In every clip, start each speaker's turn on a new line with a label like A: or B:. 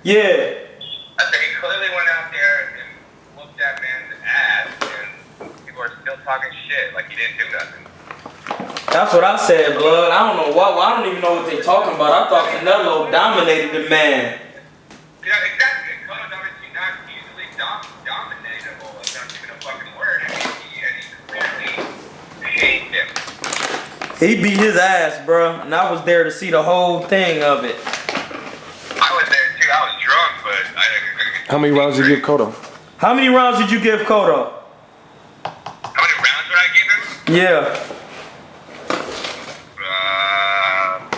A: Yeah.
B: I said he clearly went out there and whooped that man's ass, and people are still talking shit like he didn't do nothing.
A: That's what I said, blood. I don't know why. I don't even know what they're talking about. I thought Canelo dominated the man.
B: Yeah, exactly. Coto's obviously not easily dominatable. That's not even a fucking word. And he clearly hates him.
A: He beat his ass, bro, and I was there to see the whole thing of it.
B: I was there too. I was drunk, but
C: How many rounds did you give Cotto?
A: How many rounds did you give Cotto?
B: How many rounds would I give him?
A: Yeah.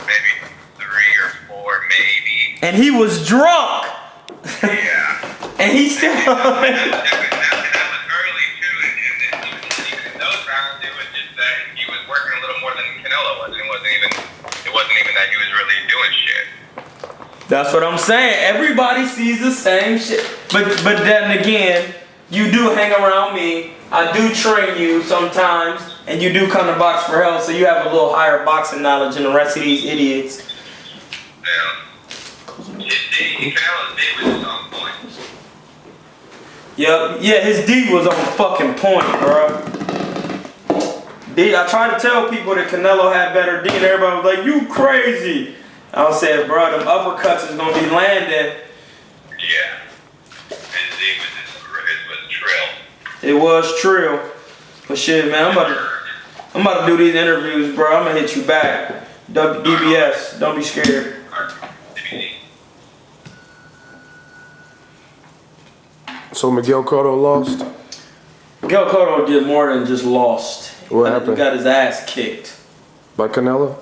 B: Maybe 3 or 4, maybe.
A: And he was drunk.
B: Yeah.
A: And he still.
B: And that was early too, and even in those rounds, it was just that he was working a little more than Canelo was. It wasn't even that he was really doing shit.
A: That's what I'm saying. Everybody sees the same shit. But then again, you do hang around me. I do train you sometimes, and you do come to Box for Health, so you have a little higher boxing knowledge than the rest of these idiots.
B: Yeah. Canelo's D was on point.
A: Yep, yeah, his D was on fucking point, bro. D, I tried to tell people that Canelo had better D, and everybody was like, "You crazy?" I said, "Bro, them uppercuts is gonna be landing."
B: Yeah. His D was trill.
A: It was true, but shit, man, I'm about to do these interviews, bro. I'm gonna hit you back. DBS, don't be scared.
C: So Miguel Cotto lost?
A: Miguel Cotto did more than just lost.
C: What happened?
A: He got his ass kicked.
C: By Canelo?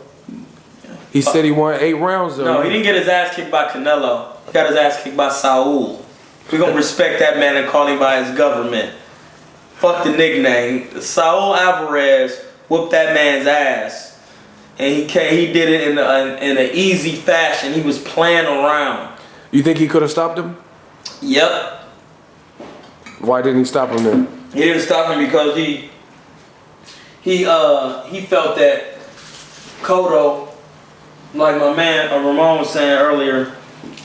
C: He said he won 8 rounds though.
A: No, he didn't get his ass kicked by Canelo. He got his ass kicked by Saul. We're gonna respect that man and call him by his government. Fuck the nickname. Saul Alvarez whooped that man's ass. And he did it in an easy fashion. He was playing around.
C: You think he could have stopped him?
A: Yep.
C: Why didn't he stop him then?
A: He didn't stop him because he felt that Cotto, like my man Ramon was saying earlier,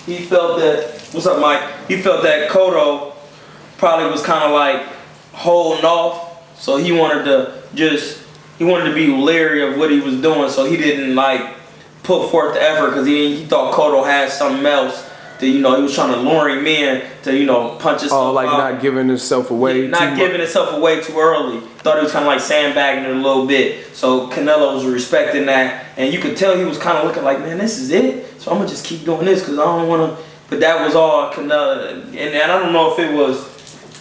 A: he felt that, what's up Mike? He felt that Cotto probably was kind of like holding off, so he wanted to be leery of what he was doing, so he didn't like put forth the effort because he thought Cotto had something else. He was trying to lure him in to, punch himself
C: Oh, like
A: out.
C: not giving himself away
A: Not giving himself away too early. Thought he was kind of like sandbagging it a little bit. So Canelo was respecting that. And you could tell he was kind of looking like, man, this is it. So I'm going to just keep doing this because I don't want to. But that was all Canelo. And I don't know if it was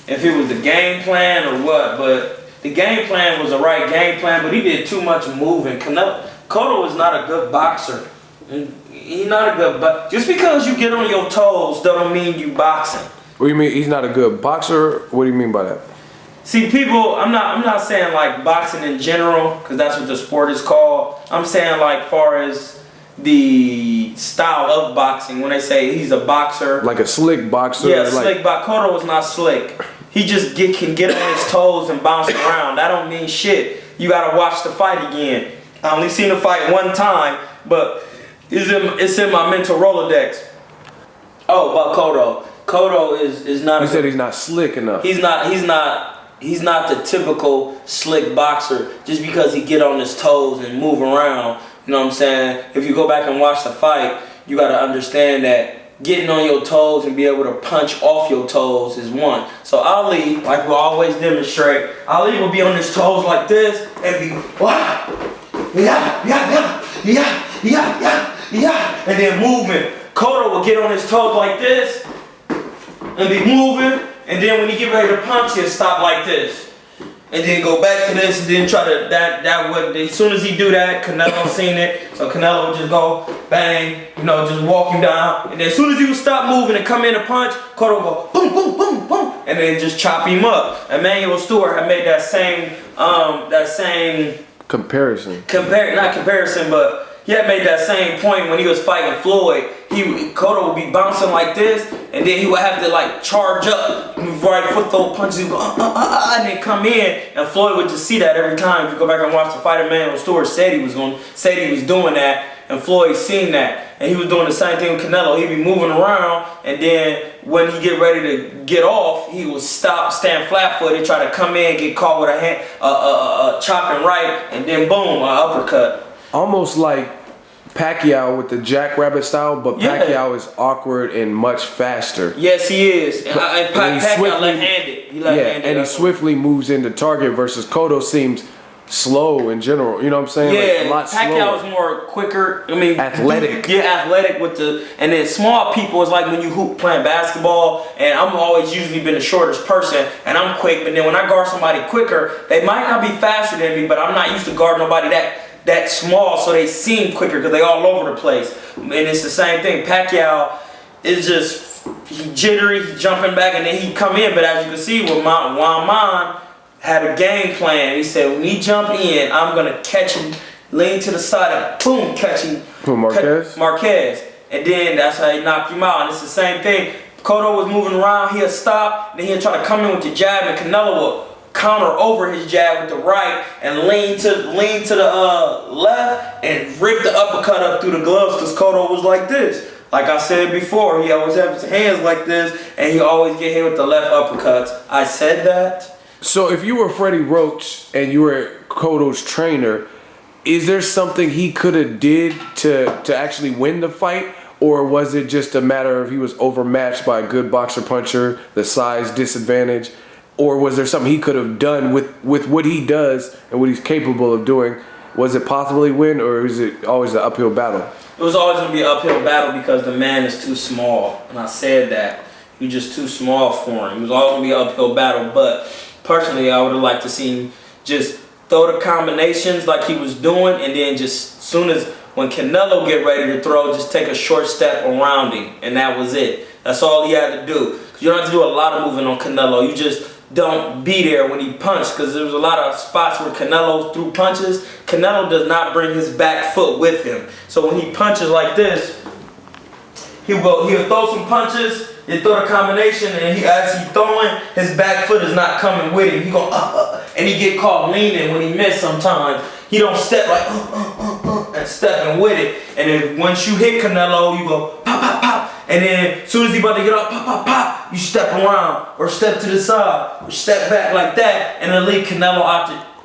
A: the game plan or what. But the game plan was the right game plan. But he did too much moving. Cotto is not a good boxer. He's not a good boxer. Just because you get on your toes don't mean you boxing.
C: What do you mean he's not a good boxer? What do you mean by that?
A: See, people, I'm not saying like boxing in general, because that's what the sport is called. I'm saying like far as the style of boxing, when they say he's a boxer.
C: Like a slick boxer?
A: Yeah,
C: like,
A: slick boxer. Cotto is not slick. He just can get on his toes and bounce around. That don't mean shit. You gotta watch the fight again. I only seen the fight one time, but it's in my mental Rolodex. Oh, about Cotto. Cotto is not.
C: You said he's not slick enough.
A: He's not the typical slick boxer just because he get on his toes and move around. You know what I'm saying? If you go back and watch the fight, you got to understand that getting on your toes and be able to punch off your toes is one. So Ali, like we always demonstrate, Ali will be on his toes like this and be wow, yeah, and then moving. Cotto will get on his toes like this and be moving, and then when he get ready to punch, he'll stop like this, and then go back to this, and then try to that would. As soon as he do that, Canelo seen it, so Canelo would just go bang, just walk him down, and then as soon as he would stop moving and come in to punch, Cotto would go boom, boom, boom, boom, and then just chop him up. Emmanuel Stewart had made that same
C: comparison.
A: Not comparison, but he had made that same point when he was fighting Floyd. Cotto would be bouncing like this, and then he would have to like charge up, right foot throw punches, he'd go and then come in, and Floyd would just see that every time. If you go back and watch the fight, Emmanuel Stewart said he was doing that, and Floyd seen that, and he was doing the same thing with Canelo. He'd be moving around, and then when he get ready to get off, he would stop, stand flat-footed, try to come in, get caught with a chopping right, and then boom, an uppercut.
C: Almost like Pacquiao with the jackrabbit style, but
A: Yeah.
C: Pacquiao is awkward and much faster.
A: Yes, he is. And Pacquiao left-handed. He left-handed.
C: And he swiftly moves into target versus Cotto seems slow in general. You know what I'm saying?
A: Yeah,
C: like a lot
A: Pacquiao was
C: slower.
A: more quicker. I mean,
C: Athletic.
A: Yeah, athletic with the, and then small people is like when you hoop playing basketball. And I'm always usually been the shortest person, and I'm quick. But then when I guard somebody quicker, they might not be faster than me, but I'm not used to guarding nobody that small, so they seem quicker because they all over the place. And it's the same thing. Pacquiao is just he jittery, he jumping back, and then he come in. But as you can see, with Juan had a game plan. He said, when he jump in, I'm gonna catch him, lean to the side, and boom, catch him.
C: Who, Marquez?
A: Marquez. And then that's how he knocked him out. And it's the same thing. Cotto was moving around, he'll stop, then he'll try to come in with the jab, and Canelo will counter over his jab with the right and lean to the left and rip the uppercut up through the gloves, because Cotto was like this. Like I said before, he always have his hands like this, and he always get hit with the left uppercuts. I said that.
C: So if you were Freddie Roach and you were Cotto's trainer, is there something he could have did to actually win the fight? Or was it just a matter of he was overmatched by a good boxer puncher, the size disadvantage? Or was there something he could have done with what he does and what he's capable of doing? Was it possibly win, or is it always an uphill battle?
A: It was always going to be an uphill battle because the man is too small. And I said that. He was just too small for him. It was always going to be an uphill battle. But personally, I would have liked to see him just throw the combinations like he was doing, and then just soon as when Canelo get ready to throw, just take a short step around him. And that was it. That's all he had to do. You don't have to do a lot of moving on Canelo. You just don't be there when he punched, because there was a lot of spots where Canelo threw punches. Canelo does not bring his back foot with him. So when he punches like this, he'll throw some punches, he'll throw the combination, and as he's throwing, his back foot is not coming with him. He go and he get caught leaning when he miss sometimes. He don't step like and stepping with it. And then once you hit Canelo, you go pop, pop, pop. And then as soon as he about to get up, pop, pop, pop, you step around or step to the side or step back like that, and then leave Canelo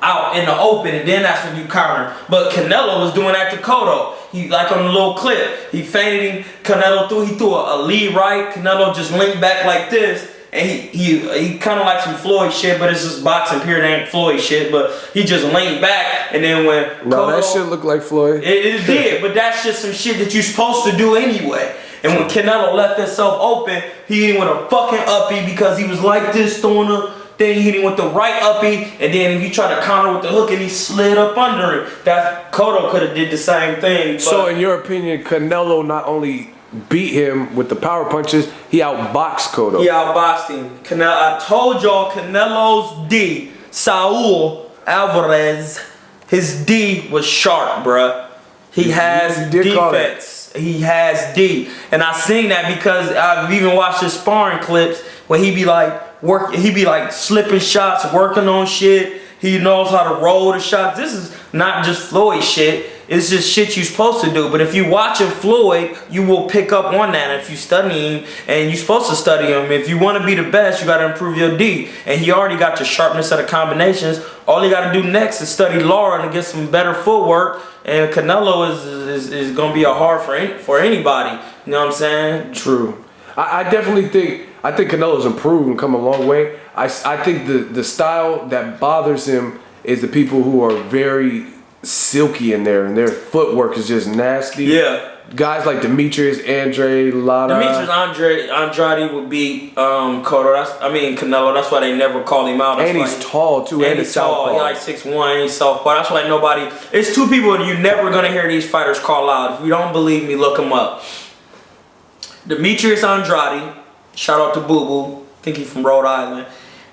A: out in the open, and then that's when you counter. But Canelo was doing that to Cotto. He, like on the little clip, he feinted him, Canelo he threw a lead right, Canelo just linked back like this, and he kind of like some Floyd shit, but it's just boxing period, ain't Floyd shit, but he just leaned back, and then when
C: No,
A: Cotto,
C: that shit look like Floyd.
A: It did, but that's just some shit that you're supposed to do anyway. And when Canelo left himself open, he hit him with a fucking uppie because he was like this, throwing a thing, he hit him with the right uppie, and then he tried to counter with the hook and he slid up under it. That Cotto could have did the same thing.
C: So in your opinion, Canelo not only beat him with the power punches, he outboxed Cotto.
A: He outboxed him. I told y'all Canelo's D, Saul Alvarez, his D was sharp, bruh. He has defense. He has D. And I seen that because I've even watched his sparring clips where he be like slipping shots, working on shit. He knows how to roll the shots. This is not just Floyd shit. It's just shit you're supposed to do. But if you watching Floyd, you will pick up on that. And if you study him, and you're supposed to study him, if you want to be the best, you got to improve your D. And he already got your sharpness of the combinations. All he got to do next is study Laura and get some better footwork. And Canelo is going to be a hard for anybody. You know what I'm saying?
C: True. I definitely think Canelo's improved and come a long way. I think the style that bothers him is the people who are very silky in there, and their footwork is just nasty.
A: Yeah.
C: Guys like Demetrius Lara.
A: Demetrius Andrade would beat Canelo. That's why they never called him out.
C: And he's tall too.
A: And he's tall. He's like 6'1". He's southpaw. That's why nobody. It's two people that you're never gonna hear these fighters call out. If you don't believe me, look them up. Demetrius Andrade. Shout out to Boo Boo. I think he's from Rhode Island.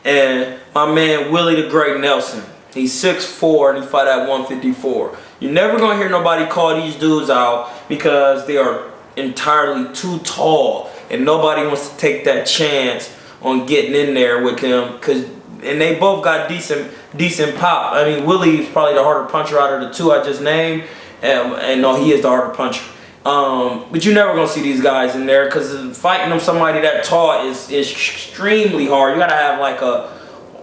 A: And my man Willie the Great Nelson. He's 6'4" and he fight at 154. You're never gonna hear nobody call these dudes out because they are entirely too tall, and nobody wants to take that chance on getting in there with them, and they both got decent pop. I mean, Willie's probably the harder puncher out of the two I just named, and no, he is the harder puncher. But you're never gonna see these guys in there because fighting them somebody that tall is extremely hard. You gotta have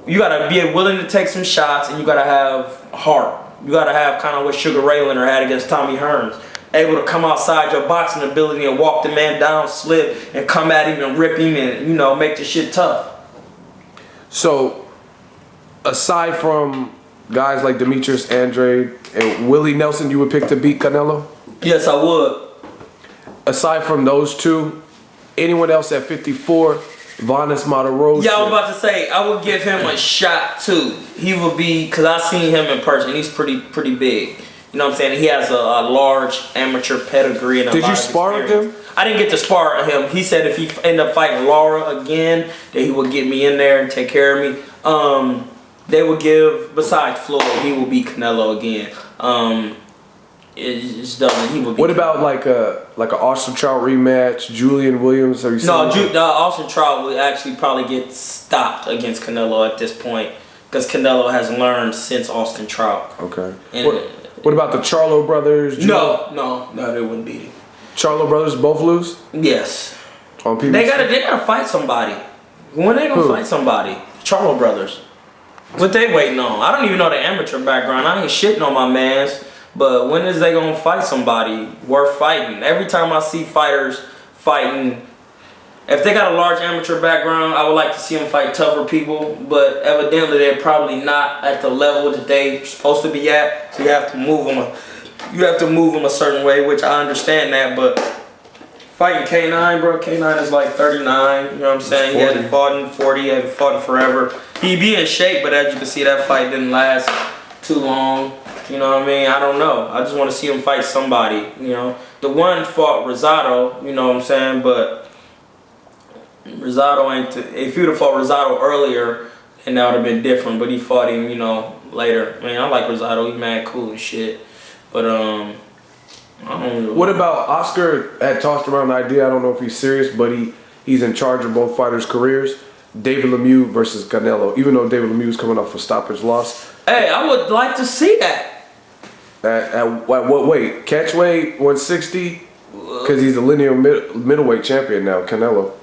A: you gotta be willing to take some shots, and you gotta have heart. You gotta have kind of what Sugar Ray Leonard had against Tommy Hearns, able to come outside your boxing ability and walk the man down, slip, and come at him and rip him and make the shit tough.
C: So, aside from guys like Demetrius Andrade and Willie Nelson, you would pick to beat Canelo?
A: Yes, I would.
C: Aside from those two, anyone else at 54, Vanes Martirosyan?
A: Yeah, I was about to say, I would give him a shot too. He would be, because I seen him in person, he's pretty big. You know what I'm saying? He has a large amateur pedigree and a lot of
C: Did you spar with him?
A: I didn't get to spar with him. He said if he ended up fighting Laura again, that he would get me in there and take care of me. They would give, besides Floyd, he will beat Canelo again. It just doesn't. He would be.
C: What about like a Austin Trout rematch? Julian Williams? Have you seen?
A: No, Austin Trout would actually probably get stopped against Canelo at this point because Canelo has learned since Austin Trout.
C: Okay.
A: And
C: what about the Charlo brothers?
A: No, they wouldn't beat him.
C: Charlo brothers both lose?
A: Yes.
C: On PBC?
A: They gotta fight somebody. When they gonna fight somebody? Charlo brothers. What they waiting on? I don't even know the amateur background. I ain't shitting on my mans. But when is they gonna fight somebody worth fighting? Every time I see fighters fighting, if they got a large amateur background, I would like to see them fight tougher people. But evidently, they're probably not at the level that they're supposed to be at. So you have to move them. You have to move them a certain way, which I understand that. But fighting K9, bro, K9 is like 39. You know what I'm saying? He hasn't fought in 40. He hasn't fought in forever. He be in shape, but as you can see, that fight didn't last too long. You know what I mean? I don't know. I just want to see him fight somebody, The one fought Rosado, you know what I'm saying? But Rosado ain't... If he would have fought Rosado earlier, then that would have been different. But he fought him, later. I mean, I like Rosado. He's mad cool and shit. But, I don't know.
C: What about Oscar had tossed around the idea, I don't know if he's serious, but he's in charge of both fighters' careers. David Lemieux versus Canelo, even though David Lemieux is coming off a stoppage loss.
A: Hey, I would like to see that.
C: At what weight? Catch weight 160? Because he's a linear middleweight champion now, Canelo.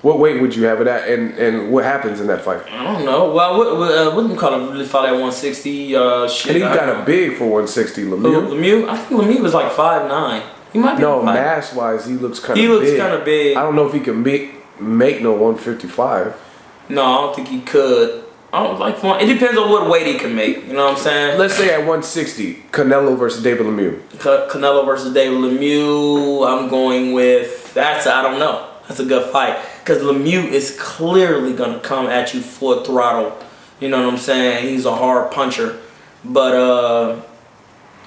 C: What weight would you have it at, and what happens in that fight?
A: I don't know. Well, wouldn't call him really fought at 160. Shit.
C: And he got a big for 160, Lemieux.
A: Lemieux? I think Lemieux was like 5'9". He might be.
C: No, mass-wise, he looks kind of big.
A: He looks kind of big.
C: I don't know if he can make no 155.
A: No, I don't think he could. I don't like one. It depends on what weight he can make. You know what I'm saying?
C: Let's say at 160, Canelo versus David Lemieux.
A: Canelo versus David Lemieux. I'm going with I don't know. That's a good fight because Lemieux is clearly gonna come at you full throttle. You know what I'm saying? He's a hard puncher, but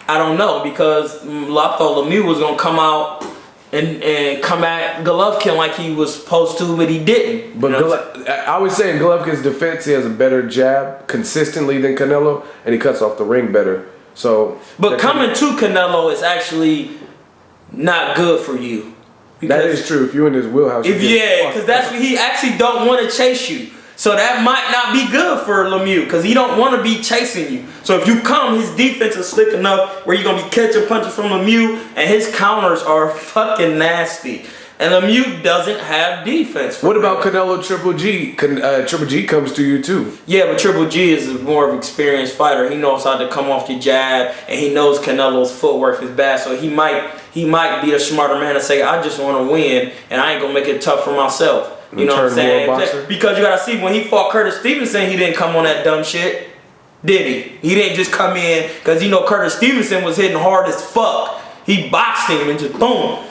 A: I don't know because I thought Lemieux was gonna come out and come at Golovkin like he was supposed to, but he didn't.
C: But I would say in Golovkin's defense, he has a better jab consistently than Canelo, and he cuts off the ring better. So,
A: but coming to Canelo is actually not good for you.
C: That is true. If you're in his wheelhouse,
A: because that's what he actually don't want to chase you. So that might not be good for Lemieux because he don't want to be chasing you. So if you come, his defense is slick enough where you're going to be catching punches from Lemieux and his counters are fucking nasty. And Lemieux doesn't have defense.
C: What about Canelo Triple G? Triple G comes to you too.
A: Yeah, but Triple G is more of an experienced fighter. He knows how to come off the jab and he knows Canelo's footwork is bad. So he might be the smarter man and say, I just want to win and I ain't going to make it tough for myself. You know what I'm saying? Because you gotta see, when he fought Curtis Stevenson, he didn't come on that dumb shit, did he? He didn't just come in because Curtis Stevenson was hitting hard as fuck. He boxed him and just boom,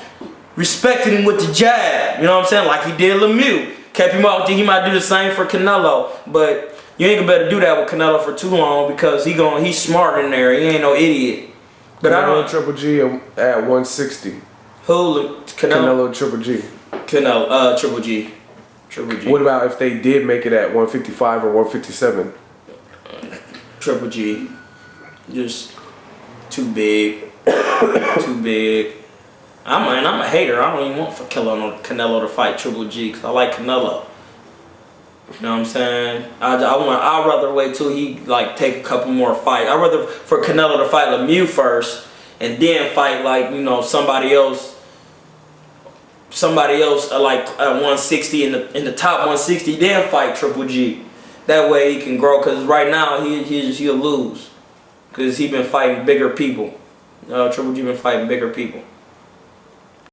A: respected him with the jab. You know what I'm saying? Like he did Lemieux, kept him out. He might do the same for Canelo, but you ain't gonna better do that with Canelo for too long because he's smart in there. He ain't no idiot. But I don't.
C: Triple G at 160.
A: Who?
C: Canelo Triple G.
A: Triple G. Triple G.
C: What about if they did make it at 155 or 157?
A: Triple G. Just too big. Too big. I'm a hater. I don't even want for Canelo to fight Triple G because I like Canelo. You know what I'm saying? I'd rather wait till he like take a couple more fights. I'd rather for Canelo to fight Lemieux first and then fight like, you know, somebody else like at 160 in the top 160, then fight Triple G. That way he can grow, because right now he'll lose because he been fighting bigger people. Triple G been fighting bigger people.